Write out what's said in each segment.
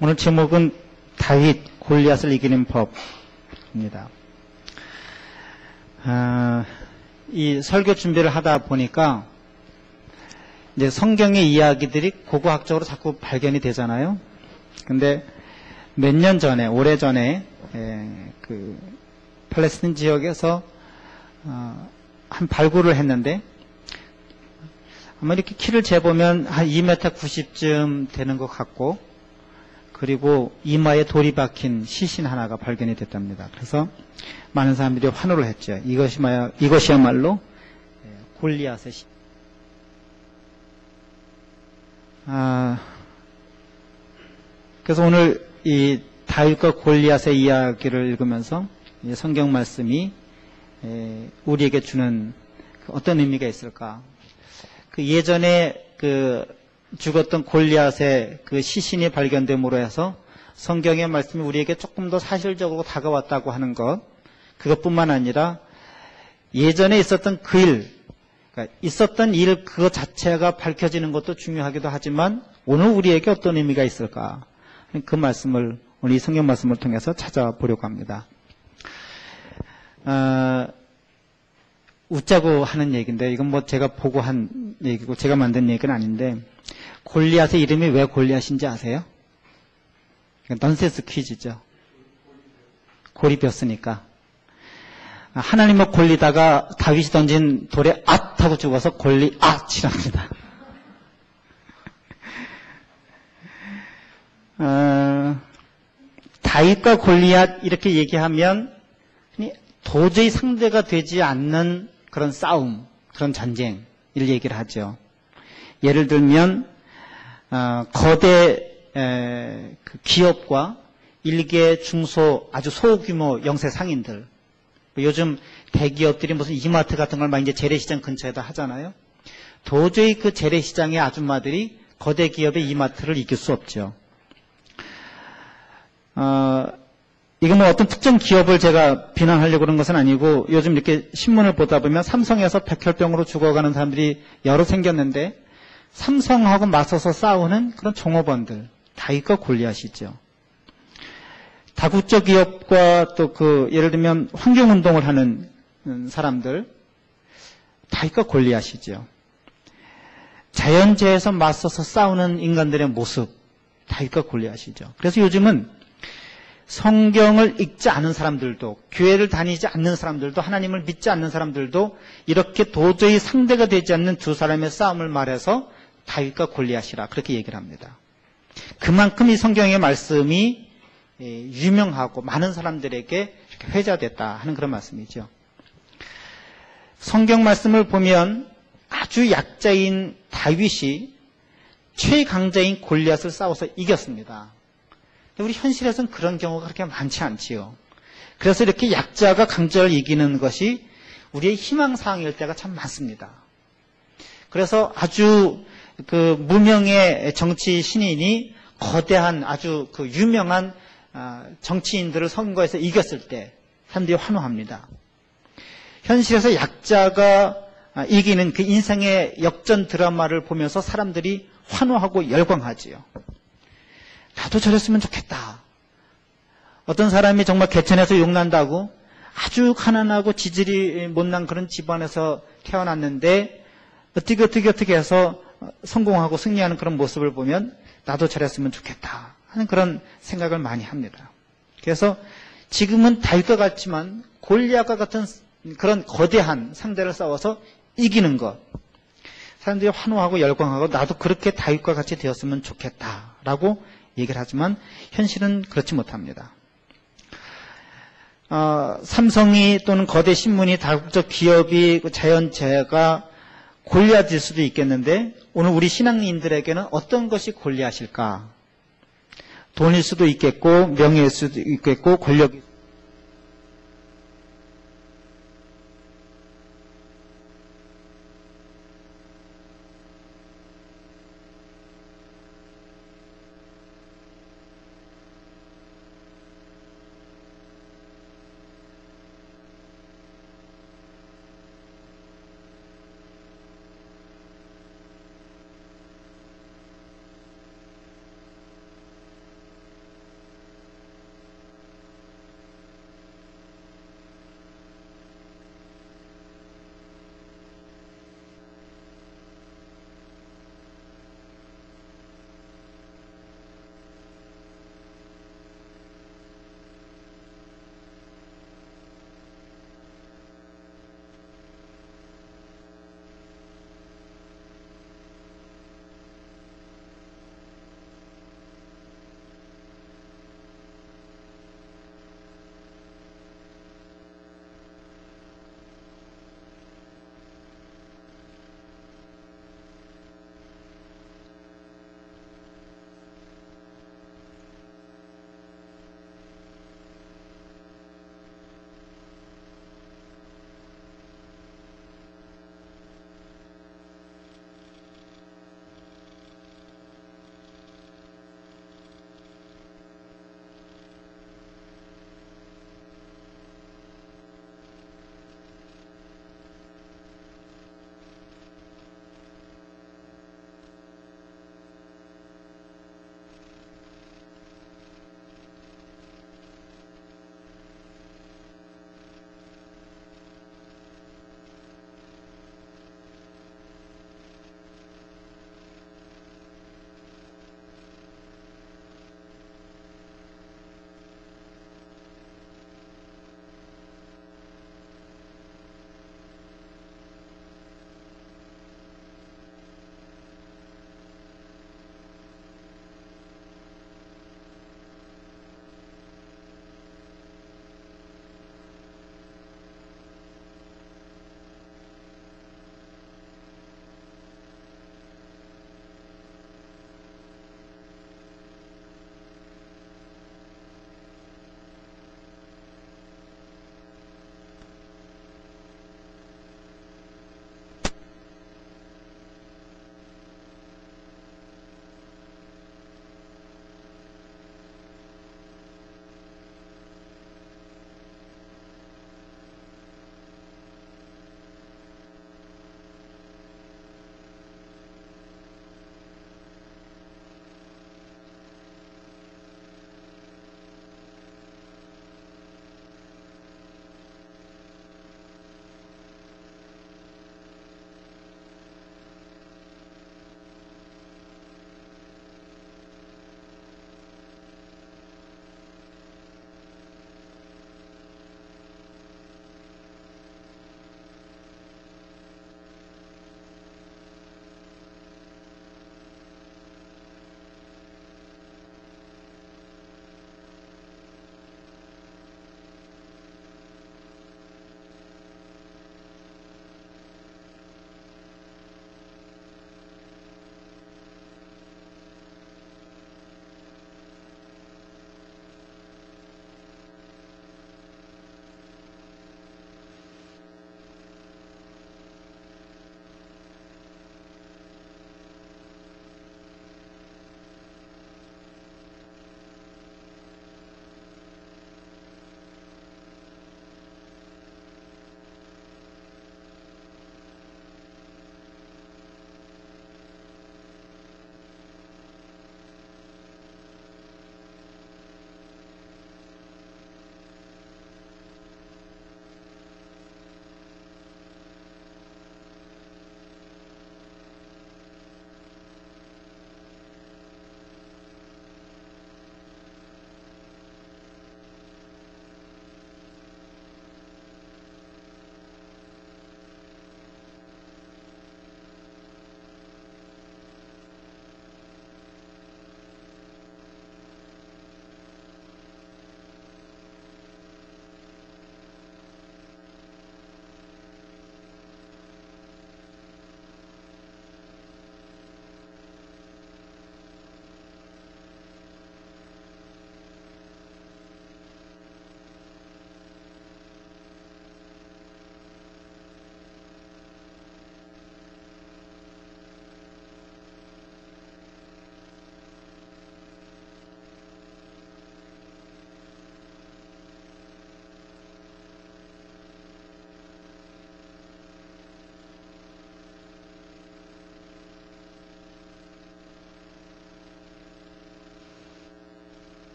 오늘 제목은 다윗 골리앗을 이기는 법입니다. 이 설교 준비를 하다 보니까 이제 성경의 이야기들이 고고학적으로 자꾸 발견이 되잖아요. 근데 몇 년 전에, 오래전에 그 팔레스틴 지역에서 한 발굴을 했는데 아마 이렇게 키를 재보면 한 2m 90쯤 되는 것 같고, 그리고 이마에 돌이 박힌 시신 하나가 발견이 됐답니다. 그래서 많은 사람들이 환호를 했죠. 이것이야말로 골리앗의 시. 그래서 오늘 이 다윗과 골리앗의 이야기를 읽으면서 이 성경 말씀이 우리에게 주는 어떤 의미가 있을까? 그 예전에 그 죽었던 골리앗의 그 시신이 발견됨으로 해서 성경의 말씀이 우리에게 조금 더 사실적으로 다가왔다고 하는 것, 그것뿐만 아니라 예전에 있었던 그 일, 그러니까 있었던 일 그것 자체가 밝혀지는 것도 중요하기도 하지만 오늘 우리에게 어떤 의미가 있을까? 그 말씀을 오늘 이 성경 말씀을 통해서 찾아보려고 합니다. 웃자고 하는 얘기인데, 이건 뭐 제가 보고 한 얘기고 제가 만든 얘기는 아닌데, 골리앗의 이름이 왜 골리앗인지 아세요? 넌센스 퀴즈죠. 골이 뼈으니까. 하나님을 골리다가 다윗이 던진 돌에 앗 하고 죽어서 골리앗이랍니다. 다윗과 골리앗 이렇게 얘기하면 도저히 상대가 되지 않는 그런 싸움, 그런 전쟁을 얘기를 하죠. 예를 들면 거대 그 기업과 일개 중소 아주 소규모 영세 상인들, 요즘 대기업들이 무슨 이마트 같은 걸 막 이제 재래시장 근처에다 하잖아요. 도저히 그 재래시장의 아줌마들이 거대 기업의 이마트를 이길 수 없죠. 이거 뭐 어떤 특정 기업을 제가 비난하려고 그런 것은 아니고, 요즘 이렇게 신문을 보다 보면 삼성에서 백혈병으로 죽어가는 사람들이 여러 생겼는데, 삼성하고 맞서서 싸우는 그런 종업원들, 다윗과 골리앗이죠. 다국적 기업과 또 그 예를 들면 환경운동을 하는 사람들, 다윗과 골리앗이죠. 자연재해에서 맞서서 싸우는 인간들의 모습, 다윗과 골리앗이죠. 그래서 요즘은 성경을 읽지 않은 사람들도, 교회를 다니지 않는 사람들도, 하나님을 믿지 않는 사람들도 이렇게 도저히 상대가 되지 않는 두 사람의 싸움을 말해서 다윗과 골리앗이라 그렇게 얘기를 합니다. 그만큼 이 성경의 말씀이 유명하고 많은 사람들에게 이렇게 회자됐다 하는 그런 말씀이죠. 성경 말씀을 보면 아주 약자인 다윗이 최강자인 골리앗을 싸워서 이겼습니다. 우리 현실에서는 그런 경우가 그렇게 많지 않지요. 그래서 이렇게 약자가 강자를 이기는 것이 우리의 희망사항일 때가 참 많습니다. 그래서 아주 그 무명의 정치 신인이 거대한 아주 그 유명한 정치인들을 선거에서 이겼을 때 사람들이 환호합니다. 현실에서 약자가 이기는 그 인생의 역전 드라마를 보면서 사람들이 환호하고 열광하지요. 나도 저랬으면 좋겠다. 어떤 사람이 정말 개천에서 용난다고 아주 가난하고 지질이 못난 그런 집안에서 태어났는데 어떻게 해서 성공하고 승리하는 그런 모습을 보면 나도 저랬으면 좋겠다 하는 그런 생각을 많이 합니다. 그래서 지금은 다윗과 같지만 골리앗과 같은 그런 거대한 상대를 싸워서 이기는 것, 사람들이 환호하고 열광하고 나도 그렇게 다윗과 같이 되었으면 좋겠다라고 얘기를 하지만 현실은 그렇지 못합니다. 삼성이 또는 거대 신문이, 다국적 기업이, 자연재해가 골리앗일 수도 있겠는데, 오늘 우리 신앙인들에게는 어떤 것이 골리앗일까? 돈일 수도 있겠고, 명예일 수도 있겠고, 권력일 수도 있겠고,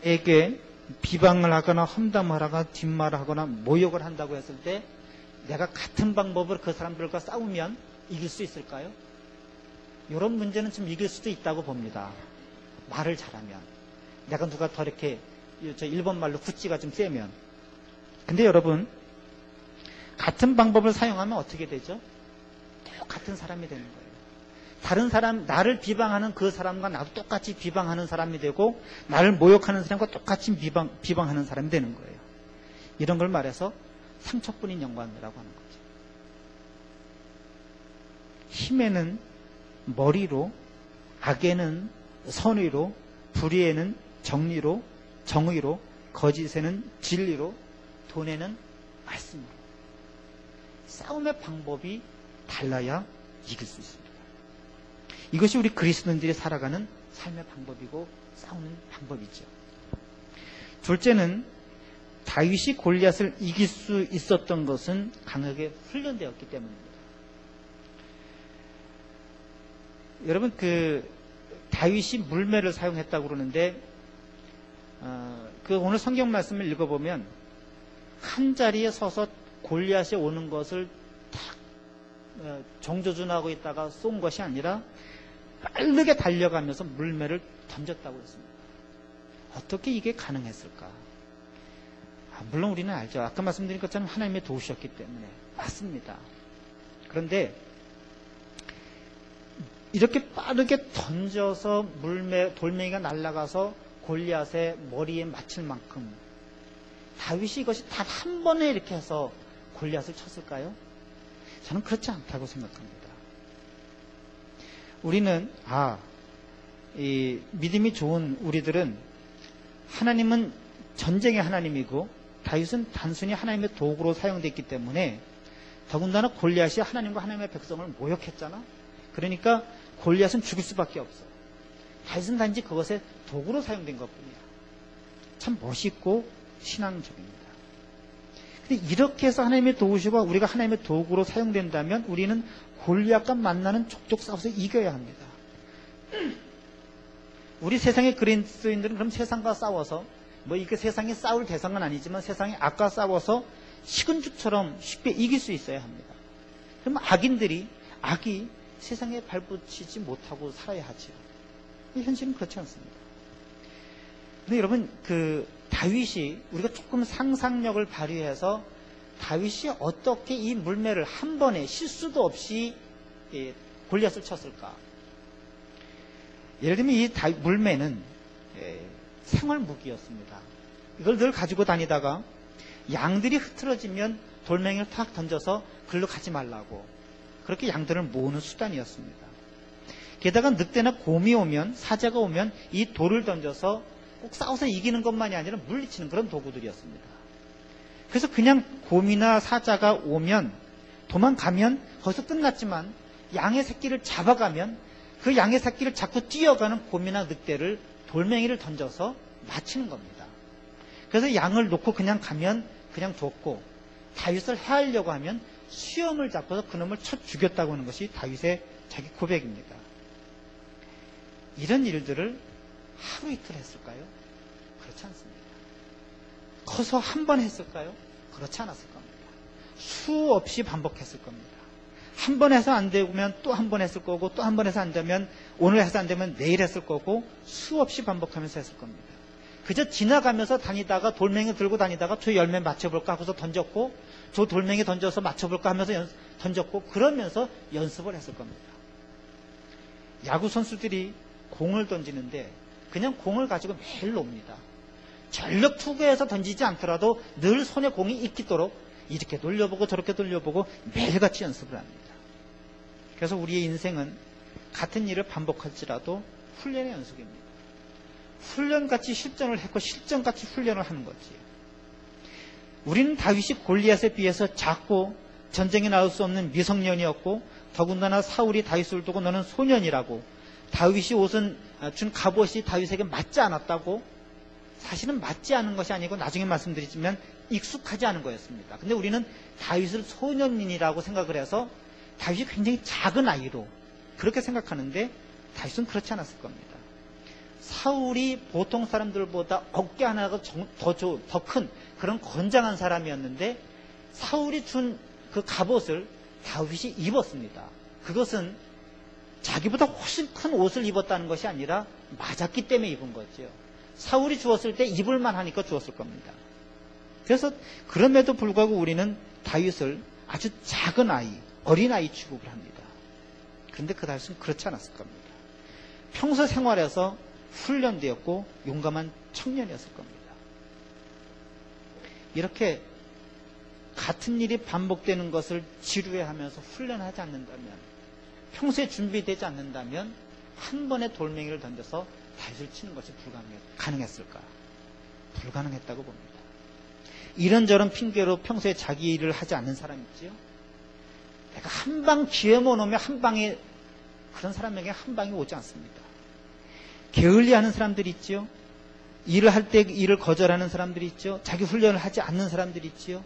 에게 비방을 하거나 험담을 하거나 뒷말을 하거나 모욕을 한다고 했을 때 내가 같은 방법으로 그 사람들과 싸우면 이길 수 있을까요? 이런 문제는 좀 이길 수도 있다고 봅니다. 말을 잘하면. 내가 누가 더 이렇게 일본 말로 구찌가 좀 세면. 근데 여러분, 같은 방법을 사용하면 어떻게 되죠? 똑같은 사람이 되는 거예요. 다른 사람, 나를 비방하는 그 사람과 나도 똑같이 비방하는 사람이 되고, 나를 모욕하는 사람과 똑같이 비방하는 사람이 되는 거예요. 이런 걸 말해서 상처뿐인 영광이라고 하는 거죠. 힘에는 머리로, 악에는 선의로, 불의에는 정리로, 정의로, 거짓에는 진리로, 돈에는 말씀으로. 싸움의 방법이 달라야 이길 수 있습니다. 이것이 우리 그리스도인들이 살아가는 삶의 방법이고 싸우는 방법이죠. 둘째는 다윗이 골리앗을 이길 수 있었던 것은 강하게 훈련되었기 때문입니다. 여러분, 다윗이 물매를 사용했다고 그러는데, 오늘 성경 말씀을 읽어보면 한 자리에 서서 골리앗이 오는 것을 탁 정조준하고 있다가 쏜 것이 아니라 빠르게 달려가면서 물매를 던졌다고 했습니다. 어떻게 이게 가능했을까? 물론 우리는 알죠. 아까 말씀드린 것처럼 하나님의 도우셨기 때문에 맞습니다. 그런데 이렇게 빠르게 던져서 돌멩이가 날아가서 골리앗의 머리에 맞힐 만큼 다윗이 이것이 단 한 번에 이렇게 해서 골리앗을 쳤을까요? 저는 그렇지 않다고 생각합니다. 우리는 이 믿음이 좋은 우리들은 하나님은 전쟁의 하나님이고 다윗은 단순히 하나님의 도구로 사용됐기 때문에 더군다나 골리앗이 하나님과 하나님의 백성을 모욕했잖아. 그러니까 골리앗은 죽을 수밖에 없어. 다윗은 단지 그것의 도구로 사용된 것뿐이야. 참 멋있고 신앙적입니다. 근데 이렇게 해서 하나님의 도우시고 우리가 하나님의 도구로 사용된다면 우리는 골리앗과 만나는 족족 싸워서 이겨야 합니다. 우리 세상의 그리스도인들은 그럼 세상과 싸워서 이게 세상에 싸울 대상은 아니지만 세상에 악과 싸워서 식은 죽처럼 쉽게 이길 수 있어야 합니다. 그럼 악이 세상에 발붙이지 못하고 살아야 하죠. 현실은 그렇지 않습니다. 근데 여러분, 다윗이 우리가 조금 상상력을 발휘해서 다윗이 어떻게 이 물매를 한 번에 실수도 없이 골리앗을 쳤을까? 예를 들면 이 물매는 생활 무기였습니다. 이걸 늘 가지고 다니다가 양들이 흐트러지면 돌멩이를 탁 던져서 글로 가지 말라고 그렇게 양들을 모으는 수단이었습니다. 게다가 늑대나 곰이 오면, 사자가 오면 이 돌을 던져서 꼭 싸워서 이기는 것만이 아니라 물리치는 그런 도구들이었습니다. 그래서 그냥 곰이나 사자가 오면 도망가면 거기서 끝났지만 양의 새끼를 잡아가면 그 양의 새끼를 자꾸 뛰어가는 곰이나 늑대를 돌멩이를 던져서 맞히는 겁니다. 그래서 양을 놓고 그냥 가면 그냥 줬고 다윗을 해하려고 하면 수염을 잡고서 그놈을 쳐 죽였다고 하는 것이 다윗의 자기 고백입니다. 이런 일들을 하루 이틀 했을까요? 그렇지 않습니다. 커서 한 번 했을까요? 그렇지 않았을 겁니다. 수없이 반복했을 겁니다. 한 번 해서 안 되면 또 한 번 했을 거고 또 한 번 해서 안 되면 오늘 해서 안 되면 내일 했을 거고 수없이 반복하면서 했을 겁니다. 그저 지나가면서 다니다가 돌멩이 들고 다니다가 저 열매 맞춰볼까 하고서 던졌고 저 돌멩이 던져서 맞춰볼까 하면서 던졌고 그러면서 연습을 했을 겁니다. 야구 선수들이 공을 던지는데 그냥 공을 가지고 매일 놉니다. 전력 투구해서 던지지 않더라도 늘 손에 공이 익히도록 이렇게 돌려보고 저렇게 돌려보고 매일같이 연습을 합니다. 그래서 우리의 인생은 같은 일을 반복할지라도 훈련의 연속입니다. 훈련같이 실전을 했고 실전같이 훈련을 하는 거지. 우리는 다윗이 골리앗에 비해서 작고 전쟁에 나올 수 없는 미성년이었고 더군다나 사울이 다윗을 두고 너는 소년이라고 다윗이 옷은 준 갑옷이 다윗에게 맞지 않았다고 사실은 맞지 않은 것이 아니고 나중에 말씀드리지만 익숙하지 않은 거였습니다. 근데 우리는 다윗을 소년이라고 생각을 해서 다윗이 굉장히 작은 아이로 그렇게 생각하는데 다윗은 그렇지 않았을 겁니다. 사울이 보통 사람들보다 어깨 하나가 더 큰 그런 건장한 사람이었는데 사울이 준 그 갑옷을 다윗이 입었습니다. 그것은 자기보다 훨씬 큰 옷을 입었다는 것이 아니라 맞았기 때문에 입은 거죠. 사울이 주었을 때 입을만 하니까 주었을 겁니다. 그래서 그럼에도 불구하고 우리는 다윗을 아주 작은 아이, 어린아이 취급을 합니다. 그런데 그 다윗은 그렇지 않았을 겁니다. 평소 생활에서 훈련되었고 용감한 청년이었을 겁니다. 이렇게 같은 일이 반복되는 것을 지루해하면서 훈련하지 않는다면, 평소에 준비되지 않는다면 한 번의 돌멩이를 던져서 다윗을 치는 것이 가능했을까? 불가능했다고 봅니다. 이런저런 핑계로 평소에 자기 일을 하지 않는 사람 있지요? 내가 한 방 기회만 오면 한 방에, 그런 사람에게 한 방이 오지 않습니다. 게을리하는 사람들이 있지요? 일을 할 때 일을 거절하는 사람들이 있죠? 자기 훈련을 하지 않는 사람들이 있지요?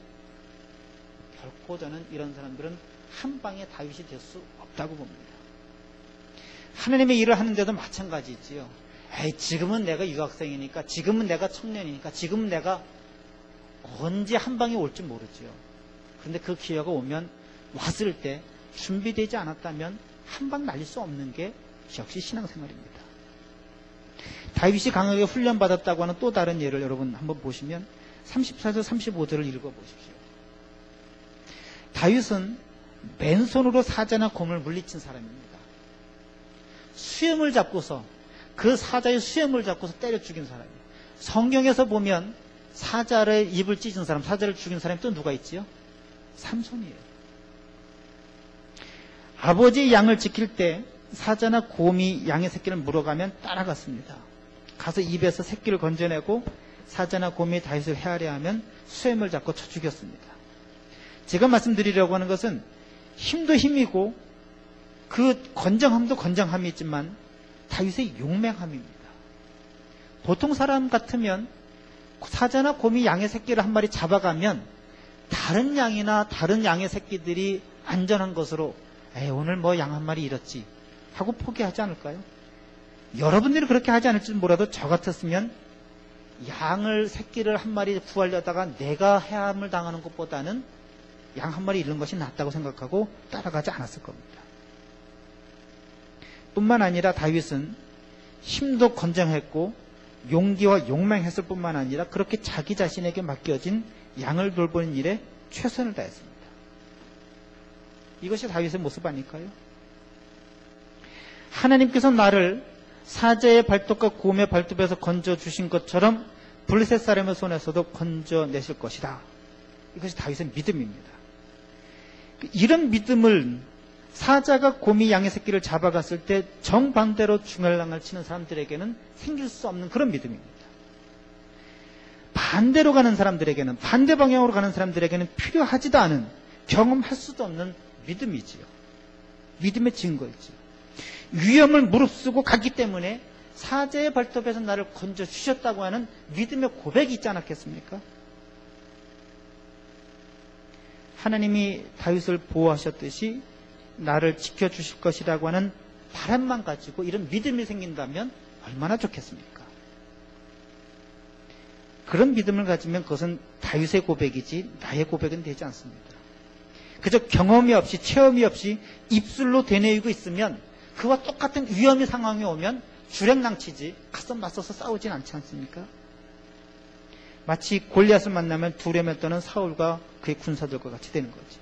결코 저는 이런 사람들은 한 방에 다윗이 될 수 없다고 봅니다. 하나님의 일을 하는데도 마찬가지지요. 지금은 내가 유학생이니까, 지금은 내가 청년이니까, 지금은 내가 언제 한 방에 올지 모르지요. 그런데 그 기회가 오면, 왔을 때 준비되지 않았다면 한 방 날릴 수 없는 게 역시 신앙생활입니다. 다윗이 강하게 훈련받았다고 하는 또 다른 예를 여러분 한번 보시면 34절 35절을 읽어보십시오. 다윗은 맨손으로 사자나 곰을 물리친 사람입니다. 수염을 잡고서, 그 사자의 수염을 잡고서 때려 죽인 사람이에요. 성경에서 보면 사자의 입을 찢은 사람, 사자를 죽인 사람이 또 누가 있지요? 삼손이에요. 아버지의 양을 지킬 때 사자나 곰이 양의 새끼를 물어가면 따라갔습니다. 가서 입에서 새끼를 건져내고 사자나 곰이 다윗을 헤아려 하면 수염을 잡고 쳐 죽였습니다. 제가 말씀드리려고 하는 것은 힘도 힘이고 그 건장함도 건장함이 있지만 다윗의 용맹함입니다. 보통 사람 같으면 사자나 곰이 양의 새끼를 한 마리 잡아가면 다른 양이나 다른 양의 새끼들이 안전한 것으로 오늘 뭐 양 한 마리 잃었지 하고 포기하지 않을까요? 여러분들이 그렇게 하지 않을지 몰라도 저 같았으면 양을 새끼를 한 마리 구하려다가 내가 해함을 당하는 것보다는 양 한 마리 잃는 것이 낫다고 생각하고 따라가지 않았을 겁니다. 뿐만 아니라 다윗은 힘도 건장했고 용기와 용맹했을 뿐만 아니라 그렇게 자기 자신에게 맡겨진 양을 돌보는 일에 최선을 다했습니다. 이것이 다윗의 모습 아닐까요? 하나님께서 나를 사자의 발톱과 곰의 발톱에서 건져주신 것처럼 블레셋 사람의 손에서도 건져내실 것이다. 이것이 다윗의 믿음입니다. 이런 믿음을 사자가 곰이 양의 새끼를 잡아갔을 때 정반대로 중얼랑을 치는 사람들에게는 생길 수 없는 그런 믿음입니다. 반대로 가는 사람들에게는, 반대 방향으로 가는 사람들에게는 필요하지도 않은, 경험할 수도 없는 믿음이지요. 믿음의 증거이지요. 위험을 무릅쓰고 갔기 때문에 사자의 발톱에서 나를 건져주셨다고 하는 믿음의 고백이 있지 않았겠습니까? 하나님이 다윗을 보호하셨듯이 나를 지켜주실 것이라고 하는 바람만 가지고 이런 믿음이 생긴다면 얼마나 좋겠습니까? 그런 믿음을 가지면 그것은 다윗의 고백이지 나의 고백은 되지 않습니다. 그저 경험이 없이, 체험이 없이 입술로 되뇌이고 있으면 그와 똑같은 위험의 상황이 오면 주랭랑치지 가서 맞서서 싸우진 않지 않습니까? 마치 골리앗을 만나면 두려움에 떠는 사울과 그의 군사들과 같이 되는 거지.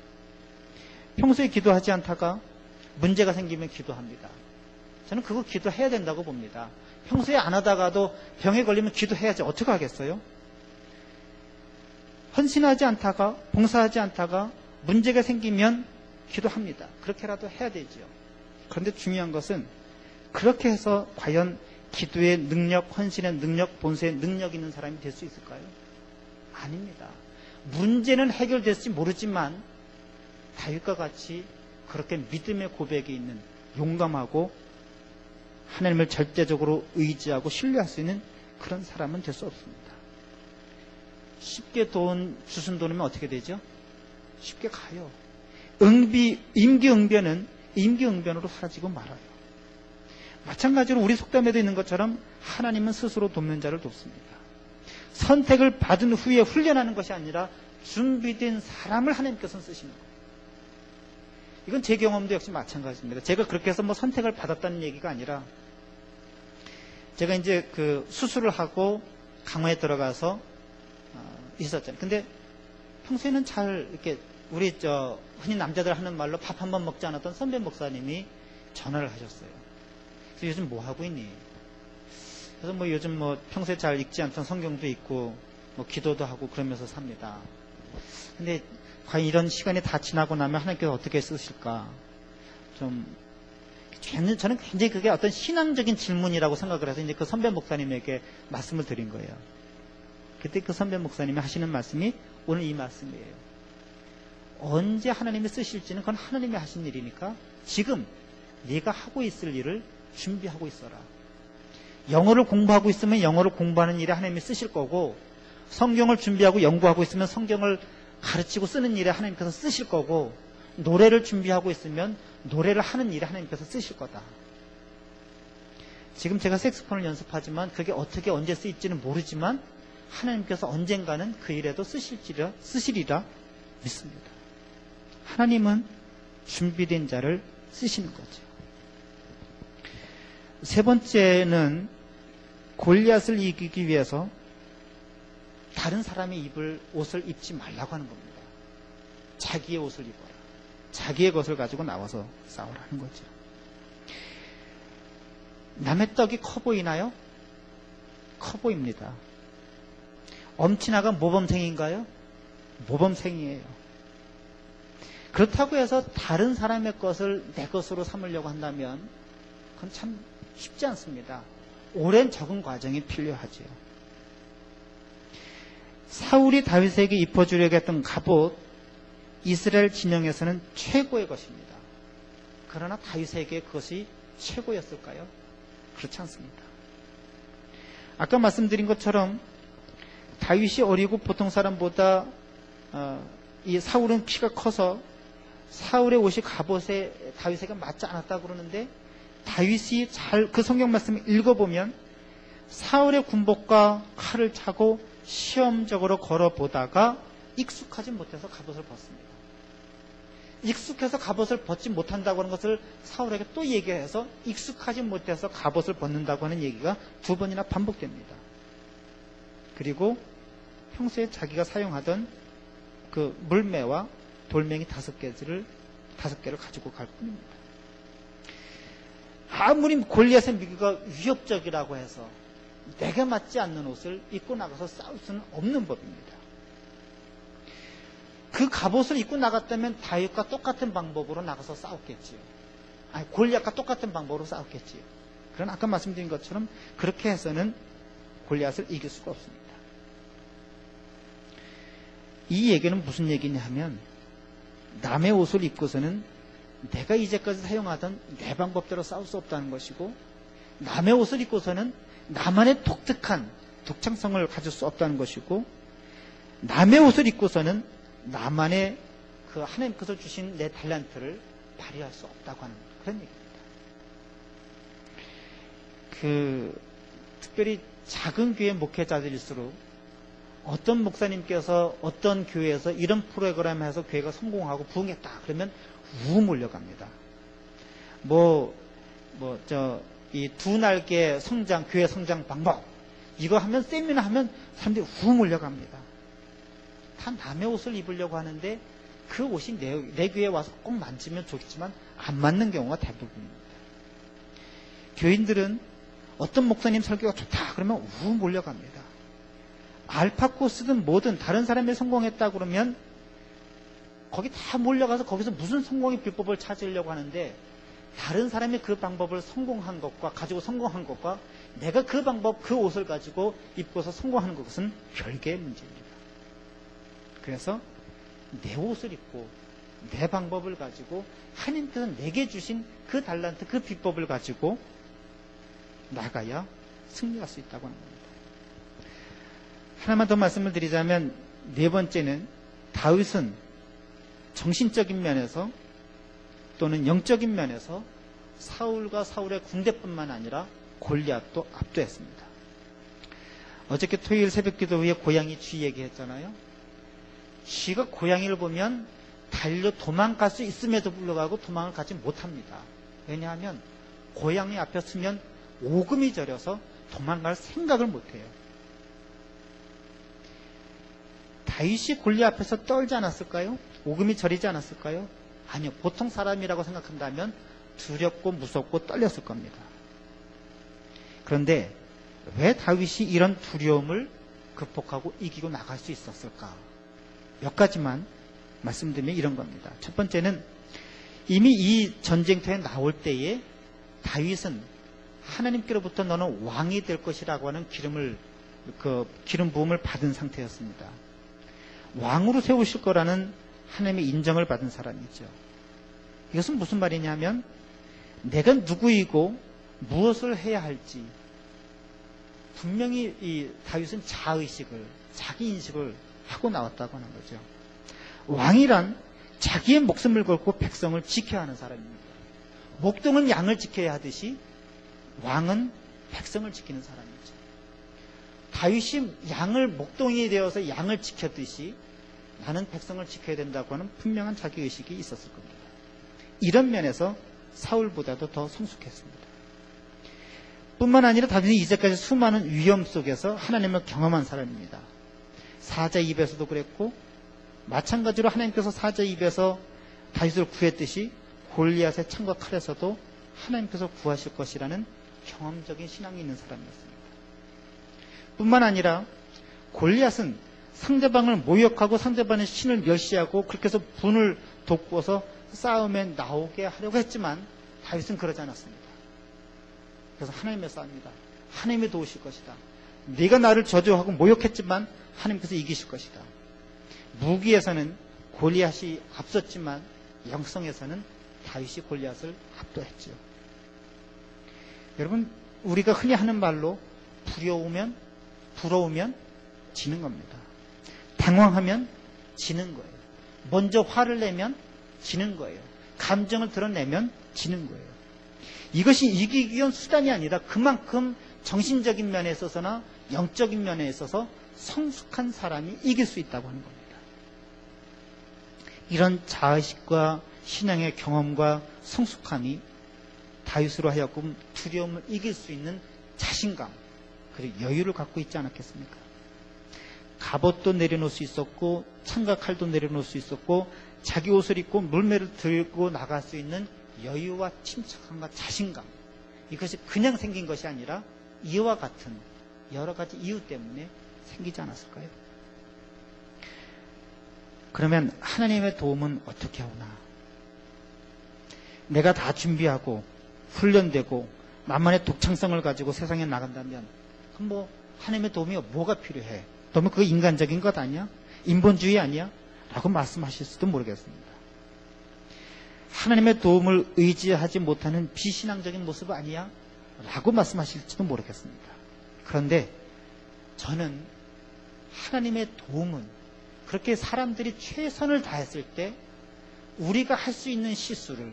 평소에 기도하지 않다가 문제가 생기면 기도합니다. 저는 그거 기도해야 된다고 봅니다. 평소에 안 하다가도 병에 걸리면 기도해야지 어떻게 하겠어요? 헌신하지 않다가, 봉사하지 않다가 문제가 생기면 기도합니다. 그렇게라도 해야 되지요. 그런데 중요한 것은 그렇게 해서 과연 기도의 능력, 헌신의 능력, 본세의 능력 있는 사람이 될 수 있을까요? 아닙니다. 문제는 해결됐을지 모르지만 다윗과 같이 그렇게 믿음의 고백이 있는, 용감하고 하나님을 절대적으로 의지하고 신뢰할 수 있는 그런 사람은 될 수 없습니다. 쉽게 주순 돈이면 어떻게 되죠? 쉽게 가요. 임기응변은 임기응변으로 사라지고 말아요. 마찬가지로 우리 속담에도 있는 것처럼 하나님은 스스로 돕는 자를 돕습니다. 선택을 받은 후에 훈련하는 것이 아니라 준비된 사람을 하나님께서는 쓰시는 거예요. 이건 제 경험도 역시 마찬가지입니다. 제가 그렇게 해서 뭐 선택을 받았다는 얘기가 아니라, 제가 이제 그 수술을 하고 강화에 들어가서 있었잖아요. 근데 평소에는 잘 이렇게 우리 흔히 남자들 하는 말로 밥 한 번 먹지 않았던 선배 목사님이 전화를 하셨어요. 그래서 요즘 뭐 하고 있니? 그래서 뭐 요즘 뭐 평소에 잘 읽지 않던 성경도 읽고 뭐 기도도 하고 그러면서 삽니다. 근데 과연 이런 시간이 다 지나고 나면 하나님께서 어떻게 쓰실까? 저는 굉장히 그게 어떤 신앙적인 질문이라고 생각을 해서 이제 그 선배 목사님에게 말씀을 드린 거예요. 그때 그 선배 목사님이 하시는 말씀이 오늘 이 말씀이에요. 언제 하나님이 쓰실지는 그건 하나님이 하신 일이니까 지금 네가 하고 있을 일을 준비하고 있어라. 영어를 공부하고 있으면 영어를 공부하는 일에 하나님이 쓰실 거고, 성경을 준비하고 연구하고 있으면 성경을 가르치고 쓰는 일에 하나님께서 쓰실 거고, 노래를 준비하고 있으면 노래를 하는 일에 하나님께서 쓰실 거다. 지금 제가 색소폰을 연습하지만 그게 어떻게 언제 쓰일지는 모르지만 하나님께서 언젠가는 그 일에도 쓰시리라 믿습니다. 하나님은 준비된 자를 쓰시는 거죠. 세 번째는 골리앗을 이기기 위해서 다른 사람이 입을 옷을 입지 말라고 하는 겁니다. 자기의 옷을 입어라. 자기의 것을 가지고 나와서 싸우라는 거죠. 남의 떡이 커 보이나요? 커 보입니다. 엄친아가 모범생인가요? 모범생이에요. 그렇다고 해서 다른 사람의 것을 내 것으로 삼으려고 한다면 그건 참 쉽지 않습니다. 오랜 적응 과정이 필요하죠. 사울이 다윗에게 입혀주려고 했던 갑옷, 이스라엘 진영에서는 최고의 것입니다. 그러나 다윗에게 그것이 최고였을까요? 그렇지 않습니다. 아까 말씀드린 것처럼 다윗이 어리고 보통 사람보다 이 사울은 키가 커서 사울의 옷이 갑옷에 다윗에게 맞지 않았다고 그러는데, 다윗이 잘 그 성경 말씀을 읽어보면 사울의 군복과 칼을 차고 시험적으로 걸어보다가 익숙하지 못해서 갑옷을 벗습니다. 익숙해서 갑옷을 벗지 못한다고 하는 것을 사울에게 또 얘기해서 익숙하지 못해서 갑옷을 벗는다고 하는 얘기가 2번이나 반복됩니다. 그리고 평소에 자기가 사용하던 그 물매와 돌멩이 5개를 가지고 갈 뿐입니다. 아무리 골리앗의 미기가 위협적이라고 해서 내게 맞지 않는 옷을 입고 나가서 싸울 수는 없는 법입니다. 그 갑옷을 입고 나갔다면 다윗과 똑같은 방법으로 나가서 싸웠겠지요. 아니, 골리앗과 똑같은 방법으로 싸웠겠지요. 그러나 아까 말씀드린 것처럼 그렇게 해서는 골리앗을 이길 수가 없습니다. 이 얘기는 무슨 얘기냐 하면, 남의 옷을 입고서는 내가 이제까지 사용하던 내 방법대로 싸울 수 없다는 것이고, 남의 옷을 입고서는 나만의 독특한 독창성을 가질 수 없다는 것이고, 남의 옷을 입고서는 나만의 그 하나님께서 주신 내 달란트를 발휘할 수 없다고 하는 그런 얘기입니다. 특별히 작은 교회 목회자들일수록 어떤 목사님께서 어떤 교회에서 이런 프로그램을 해서 교회가 성공하고 부흥했다 그러면 우 몰려갑니다. 이 2날개 성장, 교회 성장 방법, 이거 하면, 세미나 하면 사람들이 우 몰려갑니다. 다 남의 옷을 입으려고 하는데 그 옷이 내 교회에 와서 꼭 만지면 좋겠지만 안 맞는 경우가 대부분입니다. 교인들은 어떤 목사님 설교가 좋다 그러면 우 몰려갑니다. 알파코스든 뭐든 다른 사람이 성공했다 그러면 거기 다 몰려가서 거기서 무슨 성공의 비법을 찾으려고 하는데, 다른 사람이 그 방법을 성공한 것과 가지고 성공한 것과 내가 그 방법, 그 옷을 가지고 입고서 성공하는 것은 별개의 문제입니다. 그래서 내 옷을 입고 내 방법을 가지고 하나님께서 내게 주신 그 달란트, 그 비법을 가지고 나가야 승리할 수 있다고 하는 겁니다. 하나만 더 말씀을 드리자면, 4번째는 다윗은 정신적인 면에서 또는 영적인 면에서 사울과 사울의 군대뿐만 아니라 골리앗도 압도했습니다. 어저께 토요일 새벽기도 후에 고양이 쥐 얘기했잖아요. 쥐가 고양이를 보면 달려 도망갈 수 있음에도 불구하고 도망을 가지 못합니다. 왜냐하면 고양이 앞에 서면 오금이 저려서 도망갈 생각을 못해요. 다윗이 골리앗 앞에서 떨지 않았을까요? 오금이 저리지 않았을까요? 아니요. 보통 사람이라고 생각한다면 두렵고 무섭고 떨렸을 겁니다. 그런데 왜 다윗이 이런 두려움을 극복하고 이기고 나갈 수 있었을까? 몇 가지만 말씀드리면 이런 겁니다. 첫 번째는 이미 이 전쟁터에 나올 때에 다윗은 하나님께로부터 너는 왕이 될 것이라고 하는 기름 부음을 받은 상태였습니다. 왕으로 세우실 거라는 하나님의 인정을 받은 사람이죠. 이것은 무슨 말이냐면 내가 누구이고 무엇을 해야 할지 분명히 이 다윗은 자의식을, 자기 인식을 하고 나왔다고 하는 거죠. 왕이란 자기의 목숨을 걸고 백성을 지켜야 하는 사람입니다. 목동은 양을 지켜야 하듯이 왕은 백성을 지키는 사람이죠. 다윗이 목동이 되어서 양을 지켰듯이 나는 백성을 지켜야 된다고 하는 분명한 자기의식이 있었을 겁니다. 이런 면에서 사울보다도 더 성숙했습니다. 뿐만 아니라 다윗은 이제까지 수많은 위험 속에서 하나님을 경험한 사람입니다. 사자 입에서도 그랬고 마찬가지로 하나님께서 사자 입에서 다윗을 구했듯이 골리앗의 창과 칼에서도 하나님께서 구하실 것이라는 경험적인 신앙이 있는 사람이었습니다. 뿐만 아니라 골리앗은 상대방을 모욕하고 상대방의 신을 멸시하고 그렇게 해서 분을 돋구어서 싸움에 나오게 하려고 했지만 다윗은 그러지 않았습니다. 그래서 하나님의 싸움이다. 하나님이 도우실 것이다. 네가 나를 저주하고 모욕했지만 하나님께서 이기실 것이다. 무기에서는 골리앗이 앞섰지만 영성에서는 다윗이 골리앗을 압도했죠. 여러분, 우리가 흔히 하는 말로 부러우면 지는 겁니다. 당황하면 지는 거예요. 먼저 화를 내면 지는 거예요. 감정을 드러내면 지는 거예요. 이것이 이기기 위한 수단이 아니라 그만큼 정신적인 면에 있어서나 영적인 면에 있어서 성숙한 사람이 이길 수 있다고 하는 겁니다. 이런 자의식과 신앙의 경험과 성숙함이 다윗으로 하여금 두려움을 이길 수 있는 자신감 그리고 여유를 갖고 있지 않았겠습니까? 갑옷도 내려놓을 수 있었고 창과 칼도 내려놓을 수 있었고 자기 옷을 입고 물매를 들고 나갈 수 있는 여유와 침착함과 자신감, 이것이 그냥 생긴 것이 아니라 이와 같은 여러 가지 이유 때문에 생기지 않았을까요? 그러면 하나님의 도움은 어떻게 오나? 내가 다 준비하고 훈련되고 나만의 독창성을 가지고 세상에 나간다면 그럼 하나님의 도움이 뭐가 필요해? 너무 그거 인간적인 것 아니야? 인본주의 아니야? 라고 말씀하실 수도 모르겠습니다. 하나님의 도움을 의지하지 못하는 비신앙적인 모습 아니야? 라고 말씀하실지도 모르겠습니다. 그런데 저는 하나님의 도움은 그렇게 사람들이 최선을 다했을 때 우리가 할 수 있는 실수를,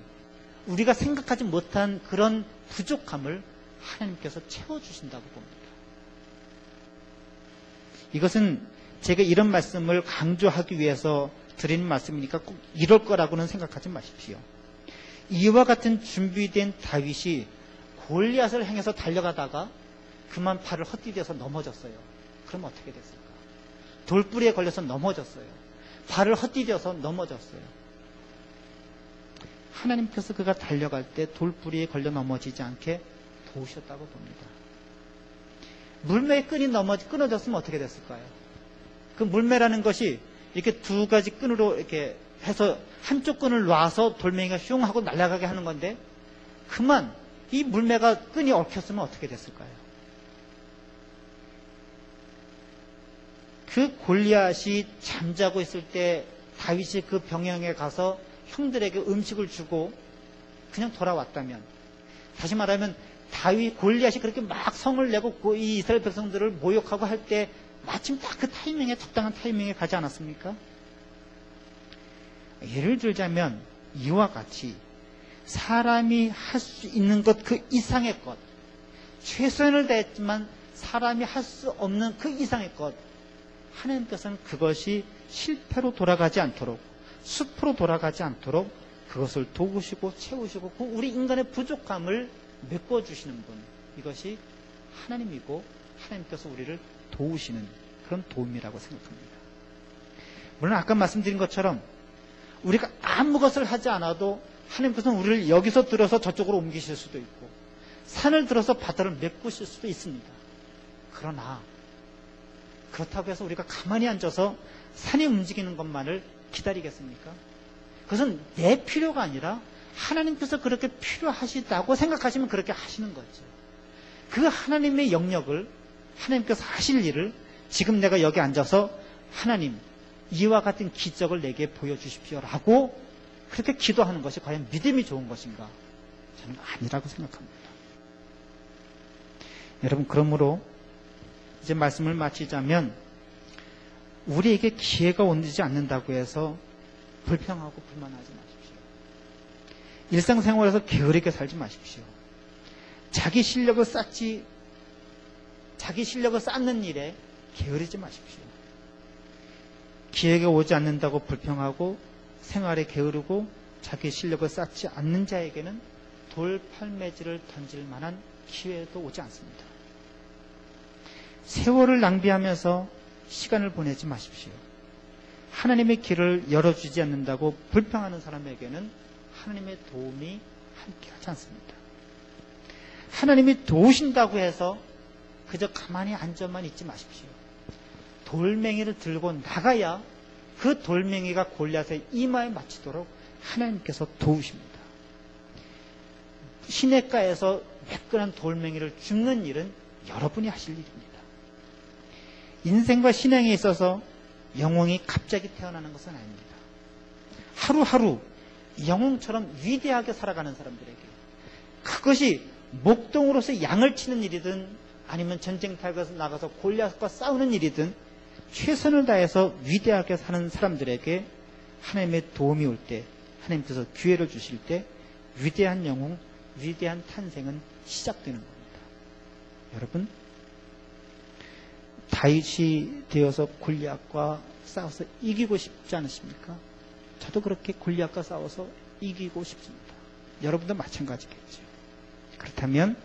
우리가 생각하지 못한 그런 부족함을 하나님께서 채워주신다고 봅니다. 이것은 제가 이런 말씀을 강조하기 위해서 드리는 말씀이니까 꼭 이럴 거라고는 생각하지 마십시오. 이와 같은 준비된 다윗이 골리앗을 향해서 달려가다가 그만 팔을 헛디뎌서 넘어졌어요. 그럼 어떻게 됐을까? 돌뿌리에 걸려서 넘어졌어요. 발을 헛디뎌서 넘어졌어요. 하나님께서 그가 달려갈 때 돌뿌리에 걸려 넘어지지 않게 도우셨다고 봅니다. 물매의 끈이 끊어졌으면 어떻게 됐을까요? 그 물매라는 것이 이렇게 두 가지 끈으로 이렇게 해서 한쪽 끈을 놔서 돌멩이가 슝 하고 날아가게 하는 건데 그만 이 물매가 끈이 얽혔으면 어떻게 됐을까요? 그 골리앗이 잠자고 있을 때 다윗이 그 병영에 가서 형들에게 음식을 주고 그냥 돌아왔다면, 다시 말하면 골리앗이 그렇게 막 성을 내고 이 이스라엘 백성들을 모욕하고 할 때 마침 딱 그 타이밍에, 적당한 타이밍에 가지 않았습니까? 예를 들자면 이와 같이 사람이 할 수 있는 것 그 이상의 것, 최선을 다했지만 사람이 할 수 없는 그 이상의 것, 하나님께서는 그것이 실패로 돌아가지 않도록, 숲으로 돌아가지 않도록 그것을 도우시고 채우시고 그 우리 인간의 부족함을 메꿔주시는 분, 이것이 하나님이고 하나님께서 우리를 도우시는 그런 도움이라고 생각합니다. 물론 아까 말씀드린 것처럼 우리가 아무 것을 하지 않아도 하나님께서는 우리를 여기서 들어서 저쪽으로 옮기실 수도 있고 산을 들어서 바다를 메꾸실 수도 있습니다. 그러나 그렇다고 해서 우리가 가만히 앉아서 산이 움직이는 것만을 기다리겠습니까? 그것은 내 필요가 아니라 하나님께서 그렇게 필요하시다고 생각하시면 그렇게 하시는 거죠. 그 하나님의 영역을, 하나님께서 하실 일을 지금 내가 여기 앉아서 하나님 이와 같은 기적을 내게 보여주십시오라고 그렇게 기도하는 것이 과연 믿음이 좋은 것인가? 저는 아니라고 생각합니다. 여러분, 그러므로 이제 말씀을 마치자면 우리에게 기회가 오지 않는다고 해서 불평하고 불만하지 마십시오. 일상생활에서 게으르게 살지 마십시오. 자기 실력을 쌓는 일에 게으르지 마십시오. 기회가 오지 않는다고 불평하고 생활에 게으르고 자기 실력을 쌓지 않는 자에게는 돌팔매질을 던질 만한 기회도 오지 않습니다. 세월을 낭비하면서 시간을 보내지 마십시오. 하나님의 길을 열어주지 않는다고 불평하는 사람에게는 하나님의 도움이 함께하지 않습니다. 하나님이 도우신다고 해서 그저 가만히 앉아만 있지 마십시오. 돌멩이를 들고 나가야 그 돌멩이가 골리앗의 이마에 맞추도록 하나님께서 도우십니다. 시냇가에서 매끈한 돌멩이를 줍는 일은 여러분이 하실 일입니다. 인생과 신앙에 있어서 영웅이 갑자기 태어나는 것은 아닙니다. 하루하루 영웅처럼 위대하게 살아가는 사람들에게, 그것이 목동으로서 양을 치는 일이든 아니면 전쟁터에 나가서 골리앗과 싸우는 일이든 최선을 다해서 위대하게 사는 사람들에게 하나님의 도움이 올 때, 하나님께서 기회를 주실 때 위대한 영웅, 위대한 탄생은 시작되는 겁니다. 여러분, 다윗이 되어서 골리앗과 싸워서 이기고 싶지 않으십니까? 저도 그렇게 골리앗과 싸워서 이기고 싶습니다. 여러분도 마찬가지겠죠. 그렇다면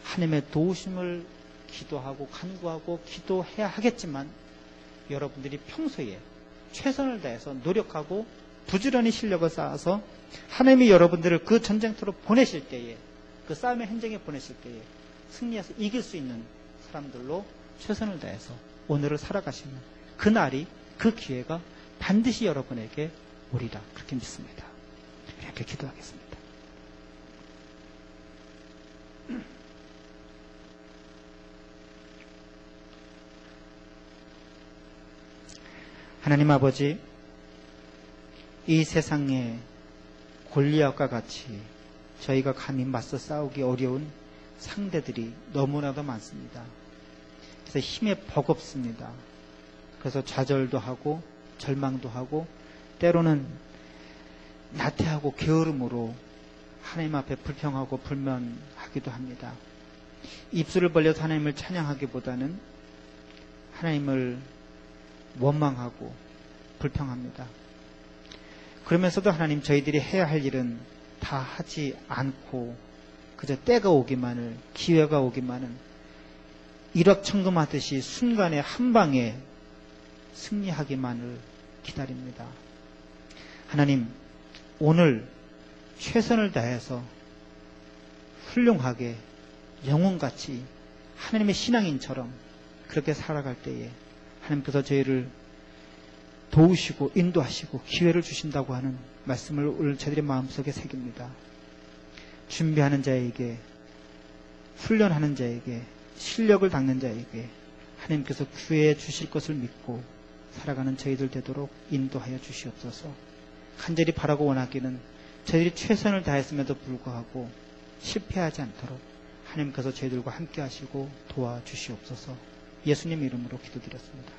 하나님의 도우심을 기도하고 간구하고 기도해야 하겠지만 여러분들이 평소에 최선을 다해서 노력하고 부지런히 실력을 쌓아서 하나님이 여러분들을 그 전쟁터로 보내실 때에, 그 싸움의 현장에 보내실 때에 승리해서 이길 수 있는 사람들로 최선을 다해서 오늘을 살아가시면 그 날이, 그 기회가 반드시 여러분에게 오리라, 그렇게 믿습니다. 이렇게 기도하겠습니다. 하나님 아버지, 이 세상에 골리앗과 같이 저희가 감히 맞서 싸우기 어려운 상대들이 너무나도 많습니다. 그래서 힘에 버겁습니다. 그래서 좌절도 하고 절망도 하고 때로는 나태하고 게으름으로 하나님 앞에 불평하고 불만하기도 합니다. 입술을 벌려서 하나님을 찬양하기보다는 하나님을 원망하고 불평합니다. 그러면서도 하나님, 저희들이 해야 할 일은 다 하지 않고 그저 때가 오기만을, 기회가 오기만을 일확천금하듯이 순간에 한 방에 승리하기만을 기다립니다. 하나님, 오늘 최선을 다해서 훌륭하게 영웅같이 하나님의 신앙인처럼 그렇게 살아갈 때에 하나님께서 저희를 도우시고 인도하시고 기회를 주신다고 하는 말씀을 오늘 저희들의 마음속에 새깁니다. 준비하는 자에게, 훈련하는 자에게, 실력을 닦는 자에게 하나님께서 기회 주실 것을 믿고 살아가는 저희들 되도록 인도하여 주시옵소서. 간절히 바라고 원하기는 저희들이 최선을 다했음에도 불구하고 실패하지 않도록 하나님께서 저희들과 함께 하시고 도와주시옵소서. 예수님 이름으로 기도드렸습니다.